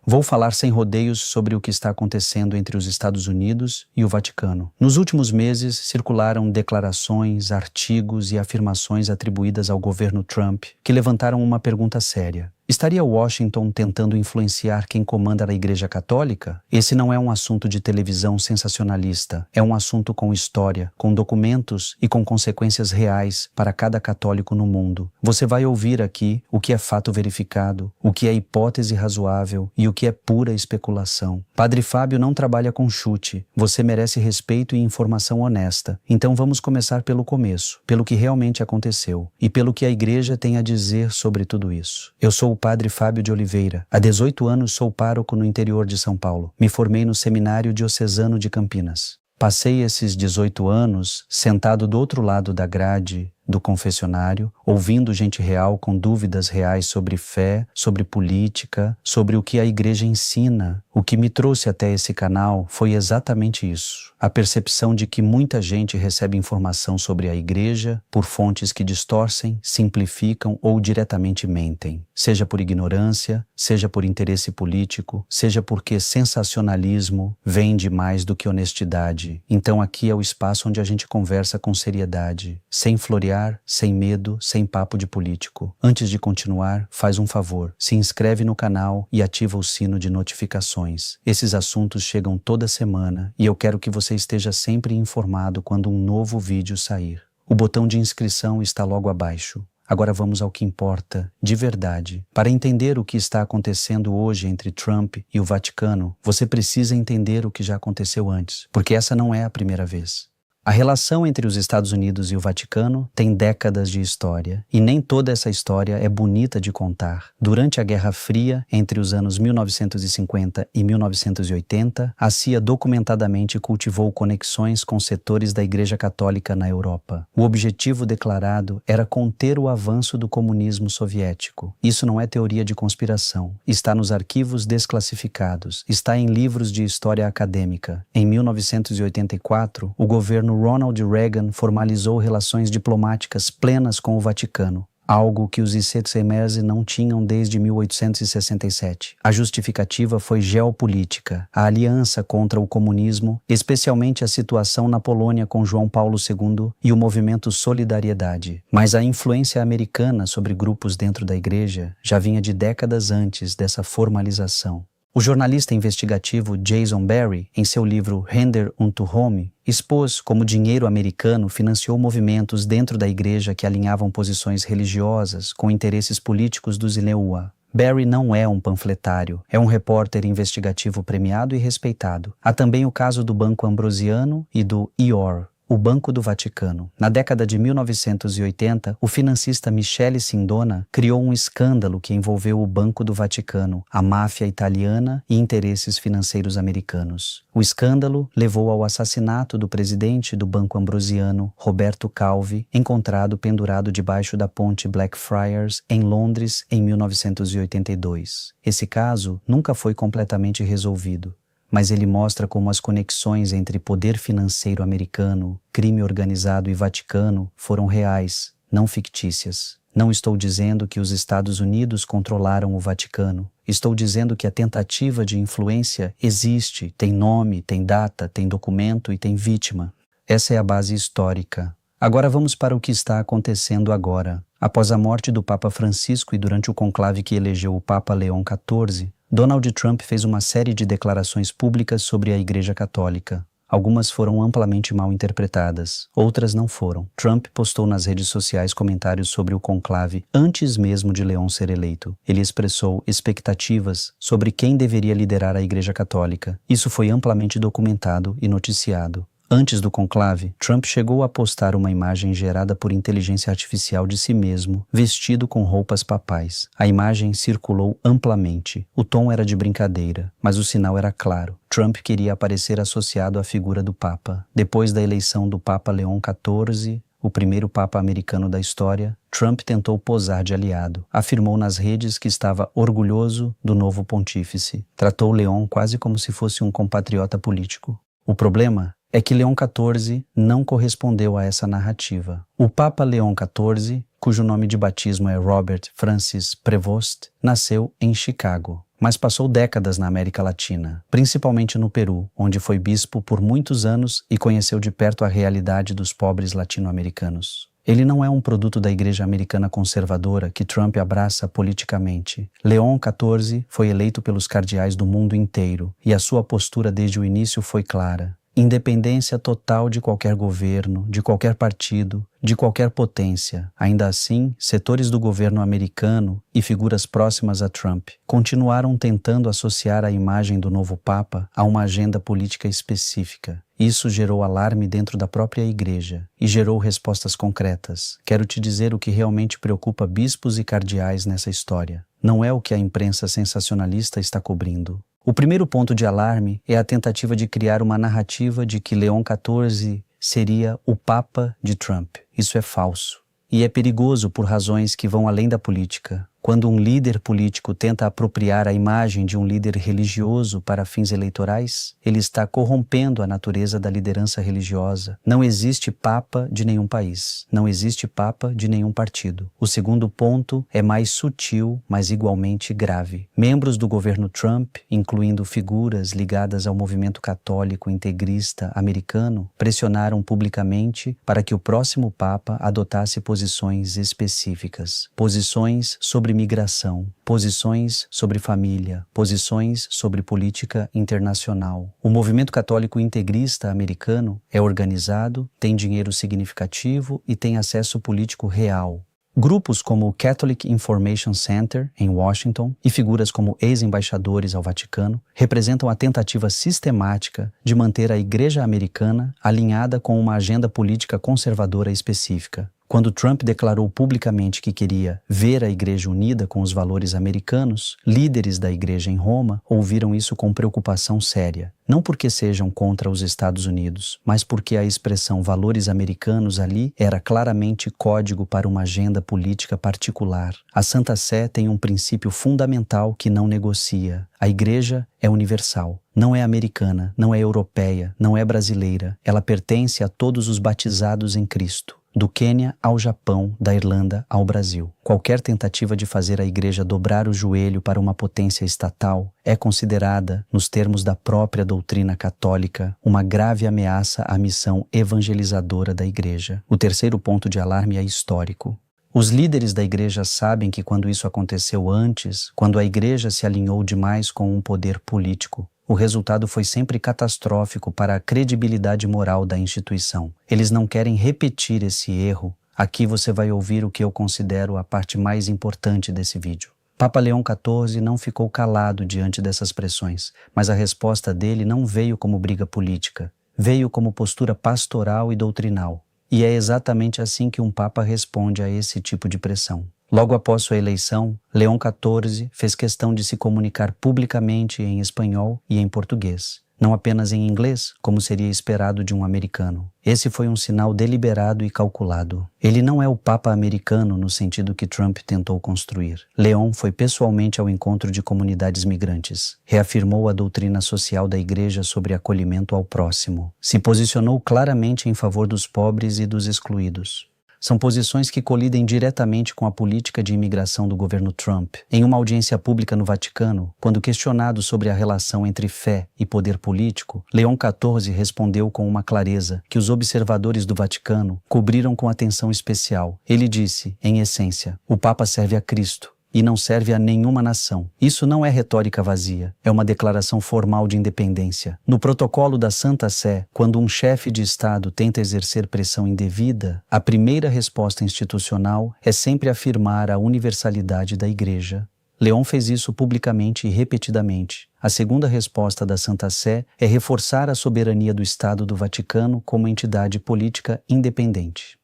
Vou falar sem rodeios sobre o que está acontecendo entre os Estados Unidos e o Vaticano. Nos últimos meses, circularam declarações, artigos e afirmações atribuídas ao governo Trump que levantaram uma pergunta séria. Estaria Washington tentando influenciar quem comanda a Igreja Católica? Esse não é um assunto de televisão sensacionalista. É um assunto com história, com documentos e com consequências reais para cada católico no mundo. Você vai ouvir aqui o que é fato verificado, o que é hipótese razoável e o que é pura especulação. Padre Fábio não trabalha com chute. Você merece respeito e informação honesta. Então vamos começar pelo começo, pelo que realmente aconteceu e pelo que a Igreja tem a dizer sobre tudo isso. Eu sou o Padre Fábio de Oliveira. Há 18 anos sou pároco no interior de São Paulo. Me formei no Seminário Diocesano de Campinas. Passei esses 18 anos sentado do outro lado da grade do confessionário, ouvindo gente real com dúvidas reais sobre fé, sobre política, sobre o que a Igreja ensina. O que me trouxe até esse canal foi exatamente isso. A percepção de que muita gente recebe informação sobre a Igreja por fontes que distorcem, simplificam ou diretamente mentem. Seja por ignorância, seja por interesse político, seja porque sensacionalismo vende mais do que honestidade. Então aqui é o espaço onde a gente conversa com seriedade, sem florear, sem medo, sem papo de político. Antes de continuar, faz um favor, se inscreve no canal e ativa o sino de notificações. Esses assuntos chegam toda semana e eu quero que você esteja sempre informado quando um novo vídeo sair. O botão de inscrição está logo abaixo. Agora vamos ao que importa, de verdade. Para entender o que está acontecendo hoje entre Trump e o Vaticano, você precisa entender o que já aconteceu antes, porque essa não é a primeira vez. A relação entre os Estados Unidos e o Vaticano tem décadas de história, e nem toda essa história é bonita de contar. Durante a Guerra Fria, entre os anos 1950 e 1980, a CIA documentadamente cultivou conexões com setores da Igreja Católica na Europa. O objetivo declarado era conter o avanço do comunismo soviético. Isso não é teoria de conspiração. Está nos arquivos desclassificados, está em livros de história acadêmica. Em 1984, o governo Ronald Reagan formalizou relações diplomáticas plenas com o Vaticano, algo que os ICC-MERS não tinham desde 1867. A justificativa foi geopolítica, a aliança contra o comunismo, especialmente a situação na Polônia com João Paulo II e o movimento Solidariedade. Mas a influência americana sobre grupos dentro da Igreja já vinha de décadas antes dessa formalização. O jornalista investigativo Jason Berry, em seu livro Render unto Home, expôs como dinheiro americano financiou movimentos dentro da Igreja que alinhavam posições religiosas com interesses políticos dos Ileua. Berry não é um panfletário, é um repórter investigativo premiado e respeitado. Há também o caso do Banco Ambrosiano e do IOR, o Banco do Vaticano. Na década de 1980, o financista Michele Sindona criou um escândalo que envolveu o Banco do Vaticano, a máfia italiana e interesses financeiros americanos. O escândalo levou ao assassinato do presidente do Banco Ambrosiano, Roberto Calvi, encontrado pendurado debaixo da ponte Blackfriars, em Londres, em 1982. Esse caso nunca foi completamente resolvido, mas ele mostra como as conexões entre poder financeiro americano, crime organizado e Vaticano foram reais, não fictícias. Não estou dizendo que os Estados Unidos controlaram o Vaticano. Estou dizendo que a tentativa de influência existe, tem nome, tem data, tem documento e tem vítima. Essa é a base histórica. Agora vamos para o que está acontecendo agora. Após a morte do Papa Francisco e durante o conclave que elegeu o Papa Leão XIV, Donald Trump fez uma série de declarações públicas sobre a Igreja Católica. Algumas foram amplamente mal interpretadas, outras não foram. Trump postou nas redes sociais comentários sobre o conclave antes mesmo de Leão ser eleito. Ele expressou expectativas sobre quem deveria liderar a Igreja Católica. Isso foi amplamente documentado e noticiado. Antes do conclave, Trump chegou a postar uma imagem gerada por inteligência artificial de si mesmo, vestido com roupas papais. A imagem circulou amplamente. O tom era de brincadeira, mas o sinal era claro. Trump queria aparecer associado à figura do Papa. Depois da eleição do Papa Leão XIV, o primeiro Papa americano da história, Trump tentou posar de aliado. Afirmou nas redes que estava orgulhoso do novo pontífice. Tratou Leão quase como se fosse um compatriota político. O problema é que Leão XIV não correspondeu a essa narrativa. O Papa Leão XIV, cujo nome de batismo é Robert Francis Prevost, nasceu em Chicago. mas passou décadas na América Latina, principalmente no Peru, onde foi bispo por muitos anos e conheceu de perto a realidade dos pobres latino-americanos. Ele não é um produto da Igreja Americana conservadora que Trump abraça politicamente. Leão XIV foi eleito pelos cardeais do mundo inteiro e a sua postura desde o início foi clara. Independência total de qualquer governo, de qualquer partido, de qualquer potência. Ainda assim, setores do governo americano e figuras próximas a Trump continuaram tentando associar a imagem do novo Papa a uma agenda política específica. Isso gerou alarme dentro da própria igreja e gerou respostas concretas. Quero te dizer o que realmente preocupa bispos e cardeais nessa história. Não é o que a imprensa sensacionalista está cobrindo. O primeiro ponto de alarme é a tentativa de criar uma narrativa de que Leão XIV seria o Papa de Trump. Isso é falso. E é perigoso por razões que vão além da política. Quando um líder político tenta apropriar a imagem de um líder religioso para fins eleitorais, ele está corrompendo a natureza da liderança religiosa. Não existe papa de nenhum país. Não existe papa de nenhum partido. O segundo ponto é mais sutil, mas igualmente grave. Membros do governo Trump, incluindo figuras ligadas ao movimento católico integrista americano, pressionaram publicamente para que o próximo papa adotasse posições específicas. Posições sobre migração, posições sobre família, posições sobre política internacional. O movimento católico integrista americano é organizado, tem dinheiro significativo e tem acesso político real. Grupos como o Catholic Information Center, em Washington, e figuras como ex-embaixadores ao Vaticano representam a tentativa sistemática de manter a Igreja Americana alinhada com uma agenda política conservadora específica. Quando Trump declarou publicamente que queria ver a Igreja unida com os valores americanos, líderes da Igreja em Roma ouviram isso com preocupação séria. Não porque sejam contra os Estados Unidos, mas porque a expressão valores americanos ali era claramente código para uma agenda política particular. A Santa Sé tem um princípio fundamental que não negocia. A Igreja é universal. Não é americana, não é europeia, não é brasileira. Ela pertence a todos os batizados em Cristo. Do Quênia ao Japão, da Irlanda ao Brasil. Qualquer tentativa de fazer a Igreja dobrar o joelho para uma potência estatal é considerada, nos termos da própria doutrina católica, uma grave ameaça à missão evangelizadora da Igreja. O terceiro ponto de alarme é histórico. Os líderes da Igreja sabem que quando isso aconteceu antes, quando a Igreja se alinhou demais com um poder político, o resultado foi sempre catastrófico para a credibilidade moral da instituição. Eles não querem repetir esse erro. Aqui você vai ouvir o que eu considero a parte mais importante desse vídeo. Papa Leão XIV não ficou calado diante dessas pressões, mas a resposta dele não veio como briga política, veio como postura pastoral e doutrinal. E é exatamente assim que um Papa responde a esse tipo de pressão. Logo após sua eleição, Leão XIV fez questão de se comunicar publicamente em espanhol e em português, não apenas em inglês, como seria esperado de um americano. Esse foi um sinal deliberado e calculado. Ele não é o Papa americano no sentido que Trump tentou construir. Leão foi pessoalmente ao encontro de comunidades migrantes, reafirmou a doutrina social da Igreja sobre acolhimento ao próximo, se posicionou claramente em favor dos pobres e dos excluídos. São posições que colidem diretamente com a política de imigração do governo Trump. Em uma audiência pública no Vaticano, quando questionado sobre a relação entre fé e poder político, Leão XIV respondeu com uma clareza que os observadores do Vaticano cobriram com atenção especial. Ele disse, em essência, o Papa serve a Cristo e não serve a nenhuma nação. Isso não é retórica vazia, é uma declaração formal de independência. No protocolo da Santa Sé, quando um chefe de Estado tenta exercer pressão indevida, a primeira resposta institucional é sempre afirmar a universalidade da Igreja. Leão fez isso publicamente e repetidamente. A segunda resposta da Santa Sé é reforçar a soberania do Estado do Vaticano como entidade política independente.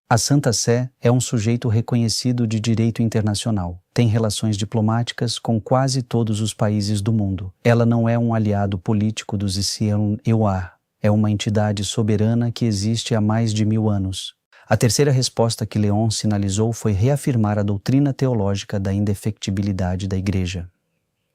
A Santa Sé é um sujeito reconhecido de direito internacional. Tem relações diplomáticas com quase todos os países do mundo. Ela não é um aliado político dos ICNUA. É uma entidade soberana que existe há mais de 1000 anos. A terceira resposta que Leão sinalizou foi reafirmar a doutrina teológica da indefectibilidade da Igreja.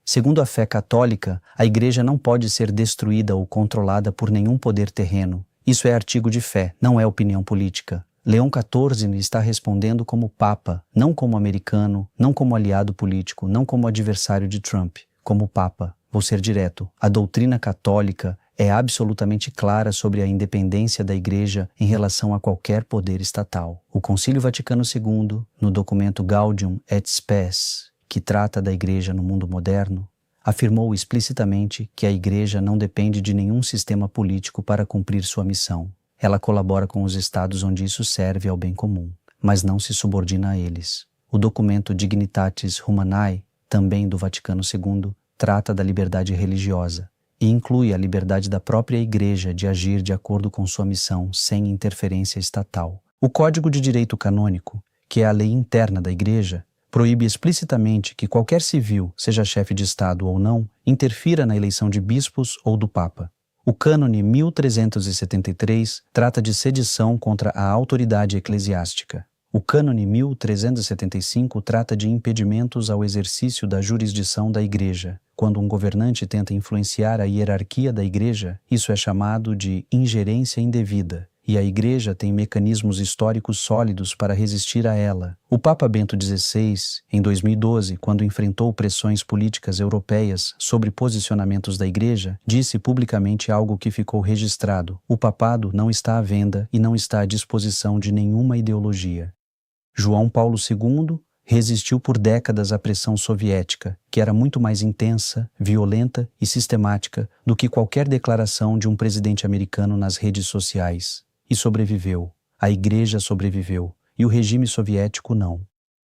Segundo a fé católica, a Igreja não pode ser destruída ou controlada por nenhum poder terreno. Isso é artigo de fé, não é opinião política. Leão XIV está respondendo como Papa, não como americano, não como aliado político, não como adversário de Trump. como Papa. Vou ser direto. A doutrina católica é absolutamente clara sobre a independência da Igreja em relação a qualquer poder estatal. O Concílio Vaticano II, no documento Gaudium et Spes, que trata da Igreja no mundo moderno, afirmou explicitamente que a Igreja não depende de nenhum sistema político para cumprir sua missão. Ela colabora com os estados onde isso serve ao bem comum, mas não se subordina a eles. O documento Dignitatis Humanae, também do Vaticano II, trata da liberdade religiosa e inclui a liberdade da própria Igreja de agir de acordo com sua missão sem interferência estatal. O Código de Direito Canônico, que é a lei interna da Igreja, proíbe explicitamente que qualquer civil, seja chefe de Estado ou não, interfira na eleição de bispos ou do Papa. O Cânone 1373 trata de sedição contra a autoridade eclesiástica. O Cânone 1375 trata de impedimentos ao exercício da jurisdição da Igreja. Quando um governante tenta influenciar a hierarquia da Igreja, isso é chamado de ingerência indevida, e a Igreja tem mecanismos históricos sólidos para resistir a ela. O Papa Bento XVI, em 2012, quando enfrentou pressões políticas europeias sobre posicionamentos da Igreja, disse publicamente algo que ficou registrado: o papado não está à venda e não está à disposição de nenhuma ideologia. João Paulo II resistiu por décadas à pressão soviética, que era muito mais intensa, violenta e sistemática do que qualquer declaração de um presidente americano nas redes sociais. E sobreviveu. A Igreja sobreviveu. E o regime soviético não.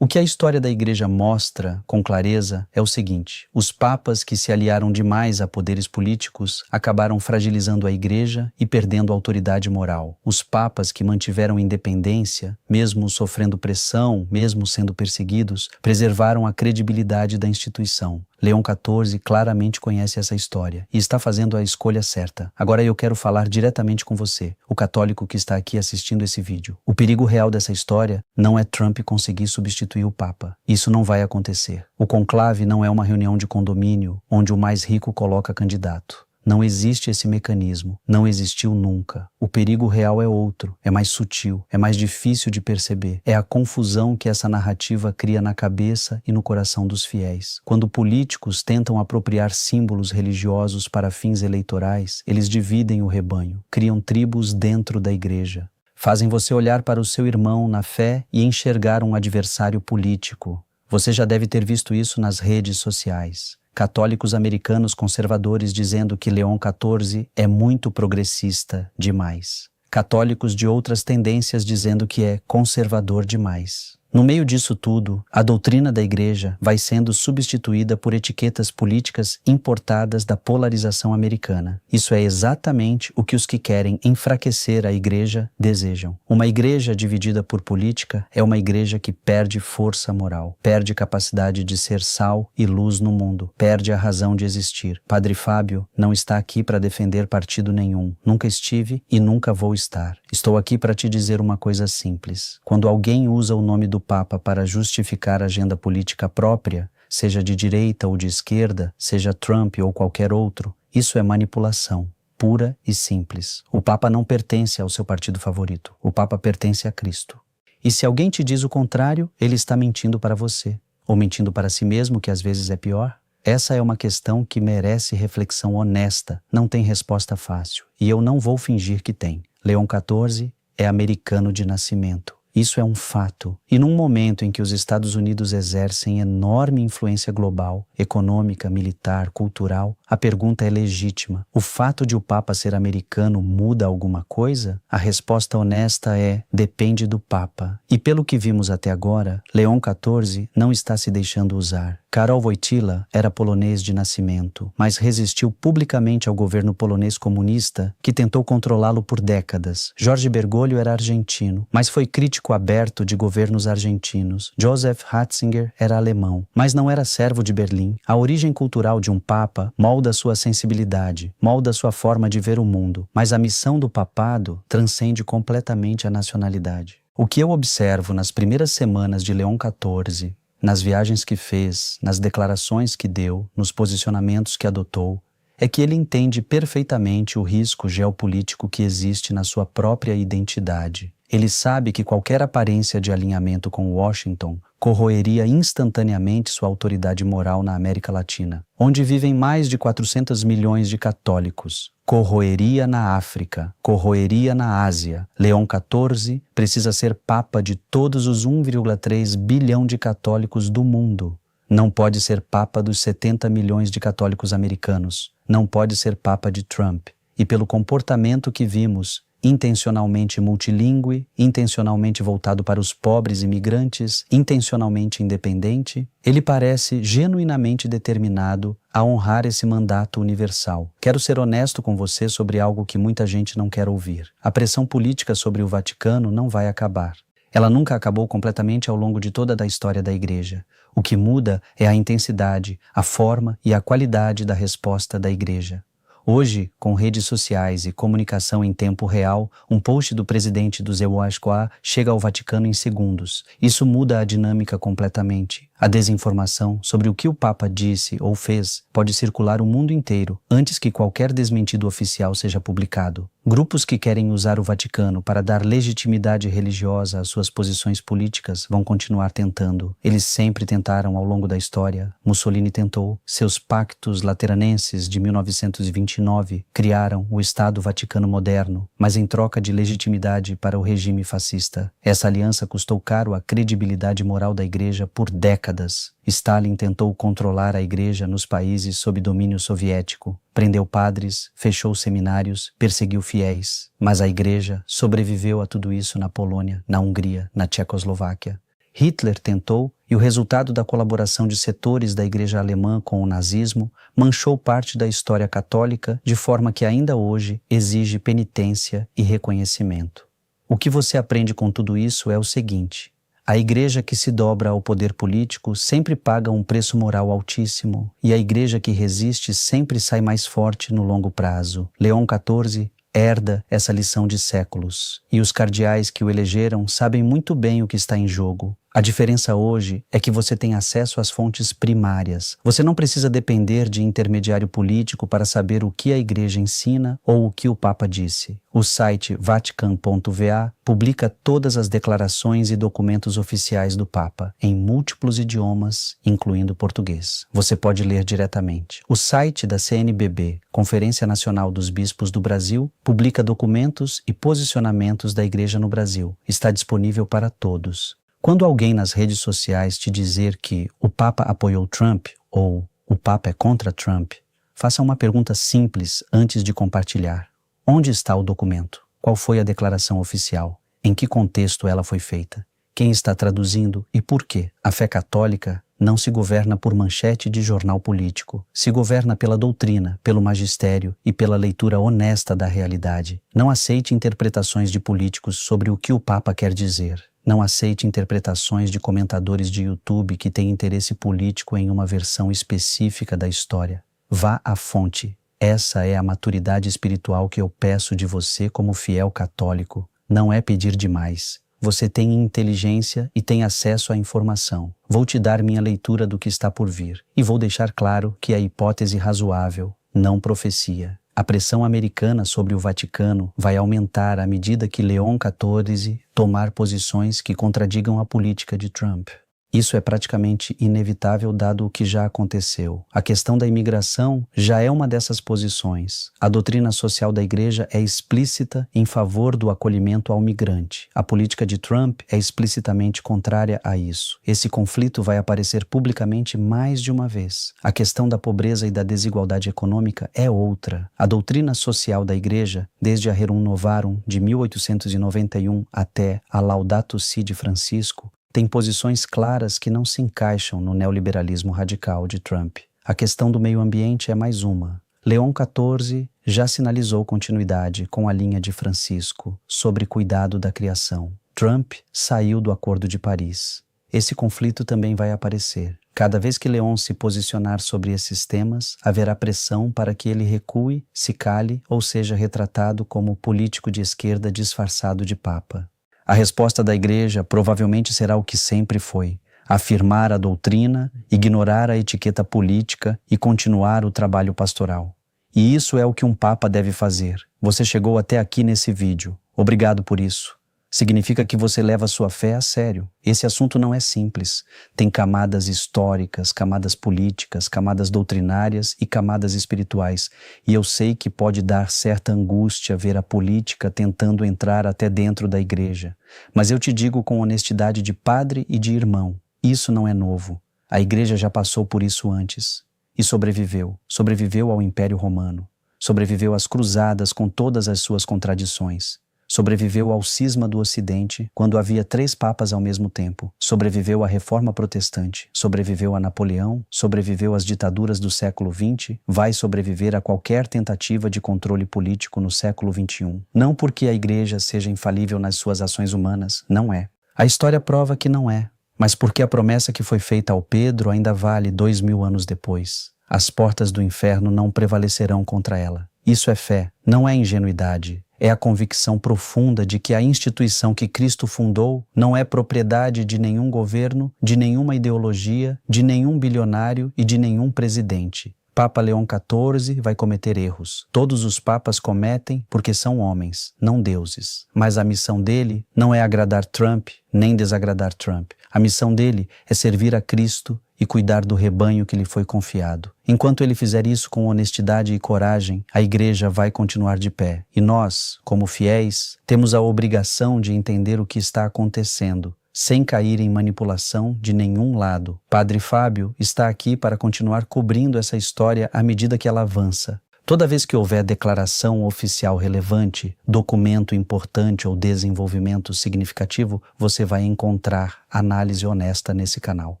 O que a história da Igreja mostra com clareza é o seguinte: os papas que se aliaram demais a poderes políticos acabaram fragilizando a Igreja e perdendo a autoridade moral. Os papas que mantiveram independência, mesmo sofrendo pressão, mesmo sendo perseguidos, preservaram a credibilidade da instituição. Leão XIV claramente conhece essa história e está fazendo a escolha certa. Agora eu quero falar diretamente com você, o católico que está aqui assistindo esse vídeo. O perigo real dessa história não é Trump conseguir substituir o Papa. Isso não vai acontecer. O conclave não é uma reunião de condomínio onde o mais rico coloca candidato. Não existe esse mecanismo, não existiu nunca. O perigo real é outro, é mais sutil, é mais difícil de perceber. É a confusão que essa narrativa cria na cabeça e no coração dos fiéis. Quando políticos tentam apropriar símbolos religiosos para fins eleitorais, eles dividem o rebanho, criam tribos dentro da Igreja. Fazem você olhar para o seu irmão na fé e enxergar um adversário político. Você já deve ter visto isso nas redes sociais. Católicos americanos conservadores dizendo que Leão XIV é muito progressista demais. Católicos de outras tendências dizendo que é conservador demais. No meio disso tudo, a doutrina da Igreja vai sendo substituída por etiquetas políticas importadas da polarização americana. Isso é exatamente o que os que querem enfraquecer a Igreja desejam. Uma Igreja dividida por política é uma Igreja que perde força moral, perde capacidade de ser sal e luz no mundo, perde a razão de existir. Padre Fábio não está aqui para defender partido nenhum. Nunca estive e nunca vou estar. Estou aqui para te dizer uma coisa simples. Quando alguém usa o nome do Papa para justificar a agenda política própria, seja de direita ou de esquerda, seja Trump ou qualquer outro, isso é manipulação, pura e simples. O Papa não pertence ao seu partido favorito. O Papa pertence a Cristo. E se alguém te diz o contrário, ele está mentindo para você, ou mentindo para si mesmo, que às vezes é pior. Essa é uma questão que merece reflexão honesta, não tem resposta fácil, e eu não vou fingir que tem. Leão XIV é americano de nascimento. Isso é um fato. E num momento em que os Estados Unidos exercem enorme influência global, econômica, militar, cultural, a pergunta é legítima. O fato de o Papa ser americano muda alguma coisa? A resposta honesta é: depende do Papa. E pelo que vimos até agora, Leão XIV não está se deixando usar. Karol Wojtyła era polonês de nascimento, mas resistiu publicamente ao governo polonês comunista que tentou controlá-lo por décadas. Jorge Bergoglio era argentino, mas foi crítico aberto de governos argentinos. Joseph Ratzinger era alemão, mas não era servo de Berlim. A origem cultural de um papa molda sua sensibilidade, molda sua forma de ver o mundo, mas a missão do papado transcende completamente a nacionalidade. O que eu observo nas primeiras semanas de Leão XIV, nas viagens que fez, nas declarações que deu, nos posicionamentos que adotou, é que ele entende perfeitamente o risco geopolítico que existe na sua própria identidade. Ele sabe que qualquer aparência de alinhamento com Washington corroeria instantaneamente sua autoridade moral na América Latina, onde vivem mais de 400 milhões de católicos. Corroeria na África, corroeria na Ásia. Leão XIV precisa ser papa de todos os 1,3 bilhão de católicos do mundo. Não pode ser papa dos 70 milhões de católicos americanos. Não pode ser papa de Trump. E pelo comportamento que vimos, intencionalmente multilingüe, intencionalmente voltado para os pobres imigrantes, intencionalmente independente, ele parece genuinamente determinado a honrar esse mandato universal. Quero ser honesto com você sobre algo que muita gente não quer ouvir. A pressão política sobre o Vaticano não vai acabar. Ela nunca acabou completamente ao longo de toda a história da Igreja. O que muda é a intensidade, a forma e a qualidade da resposta da Igreja. Hoje, com redes sociais e comunicação em tempo real, um post do presidente do ZEWASCOA chega ao Vaticano em segundos. Isso muda a dinâmica completamente. A desinformação sobre o que o Papa disse ou fez pode circular o mundo inteiro antes que qualquer desmentido oficial seja publicado. Grupos que querem usar o Vaticano para dar legitimidade religiosa às suas posições políticas vão continuar tentando. Eles sempre tentaram ao longo da história. Mussolini tentou. Seus pactos lateranenses de 1929 criaram o Estado Vaticano moderno, mas em troca de legitimidade para o regime fascista. Essa aliança custou caro à credibilidade moral da Igreja por décadas. Stalin tentou controlar a Igreja nos países sob domínio soviético. Prendeu padres, fechou seminários, perseguiu fiéis. Mas a Igreja sobreviveu a tudo isso na Polônia, na Hungria, na Tchecoslováquia. Hitler tentou e o resultado da colaboração de setores da Igreja alemã com o nazismo manchou parte da história católica de forma que ainda hoje exige penitência e reconhecimento. O que você aprende com tudo isso é o seguinte: a Igreja que se dobra ao poder político sempre paga um preço moral altíssimo, e a Igreja que resiste sempre sai mais forte no longo prazo. Leão XIV herda essa lição de séculos, e os cardeais que o elegeram sabem muito bem o que está em jogo. A diferença hoje é que você tem acesso às fontes primárias. Você não precisa depender de intermediário político para saber o que a Igreja ensina ou o que o Papa disse. O site vatican.va publica todas as declarações e documentos oficiais do Papa, em múltiplos idiomas, incluindo português. Você pode ler diretamente. O site da CNBB, Conferência Nacional dos Bispos do Brasil, publica documentos e posicionamentos da Igreja no Brasil. Está disponível para todos. Quando alguém nas redes sociais te dizer que o Papa apoiou Trump ou o Papa é contra Trump, faça uma pergunta simples antes de compartilhar. Onde está o documento? Qual foi a declaração oficial? Em que contexto ela foi feita? Quem está traduzindo e por quê? A fé católica não se governa por manchete de jornal político. Se governa pela doutrina, pelo magistério e pela leitura honesta da realidade. Não aceite interpretações de políticos sobre o que o Papa quer dizer. Não aceite interpretações de comentadores de YouTube que têm interesse político em uma versão específica da história. Vá à fonte. Essa é a maturidade espiritual que eu peço de você como fiel católico. Não é pedir demais. Você tem inteligência e tem acesso à informação. Vou te dar minha leitura do que está por vir. E vou deixar claro que é hipótese razoável, não profecia. A pressão americana sobre o Vaticano vai aumentar à medida que Leão XIV tomar posições que contradigam a política de Trump. Isso é praticamente inevitável dado o que já aconteceu. A questão da imigração já é uma dessas posições. A doutrina social da Igreja é explícita em favor do acolhimento ao migrante. A política de Trump é explicitamente contrária a isso. Esse conflito vai aparecer publicamente mais de uma vez. A questão da pobreza e da desigualdade econômica é outra. A doutrina social da Igreja, desde a Rerum Novarum de 1891 até a Laudato Si de Francisco, tem posições claras que não se encaixam no neoliberalismo radical de Trump. A questão do meio ambiente é mais uma. Leão XIV já sinalizou continuidade com a linha de Francisco sobre cuidado da criação. Trump saiu do Acordo de Paris. Esse conflito também vai aparecer. Cada vez que Leão se posicionar sobre esses temas, haverá pressão para que ele recue, se cale ou seja retratado como político de esquerda disfarçado de papa. A resposta da Igreja provavelmente será o que sempre foi: afirmar a doutrina, ignorar a etiqueta política e continuar o trabalho pastoral. E isso é o que um Papa deve fazer. Você chegou até aqui nesse vídeo. Obrigado por isso. Significa que você leva a sua fé a sério. Esse assunto não é simples. Tem camadas históricas, camadas políticas, camadas doutrinárias e camadas espirituais. E eu sei que pode dar certa angústia ver a política tentando entrar até dentro da igreja. Mas eu te digo com honestidade de padre e de irmão, isso não é novo. A igreja já passou por isso antes. E sobreviveu. Sobreviveu ao Império Romano. Sobreviveu às cruzadas com todas as suas contradições. Sobreviveu ao cisma do Ocidente, quando havia 3 papas ao mesmo tempo. Sobreviveu à Reforma Protestante. Sobreviveu a Napoleão. Sobreviveu às ditaduras do século XX. Vai sobreviver a qualquer tentativa de controle político no século XXI. Não porque a igreja seja infalível nas suas ações humanas, não é. A história prova que não é, mas porque a promessa que foi feita ao Pedro ainda vale 2000 anos depois. As portas do inferno não prevalecerão contra ela. Isso é fé, não é ingenuidade. É a convicção profunda de que a instituição que Cristo fundou não é propriedade de nenhum governo, de nenhuma ideologia, de nenhum bilionário e de nenhum presidente. Papa Leão XIV vai cometer erros. Todos os papas cometem porque são homens, não deuses. Mas a missão dele não é agradar Trump, nem desagradar Trump. A missão dele é servir a Cristo e cuidar do rebanho que lhe foi confiado. Enquanto ele fizer isso com honestidade e coragem, a igreja vai continuar de pé. E nós, como fiéis, temos a obrigação de entender o que está acontecendo, sem cair em manipulação de nenhum lado. Padre Fábio está aqui para continuar cobrindo essa história à medida que ela avança. Toda vez que houver declaração oficial relevante, documento importante ou desenvolvimento significativo, você vai encontrar análise honesta nesse canal.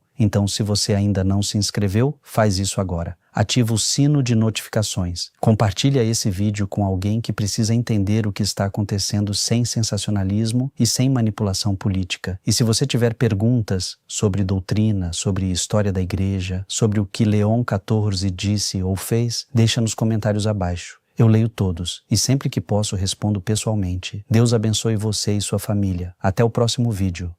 Então, se você ainda não se inscreveu, faz isso agora. Ativa o sino de notificações. Compartilha esse vídeo com alguém que precisa entender o que está acontecendo sem sensacionalismo e sem manipulação política. E se você tiver perguntas sobre doutrina, sobre história da igreja, sobre o que Leão XIV disse ou fez, deixa nos comentários abaixo. Eu leio todos e sempre que posso respondo pessoalmente. Deus abençoe você e sua família. Até o próximo vídeo.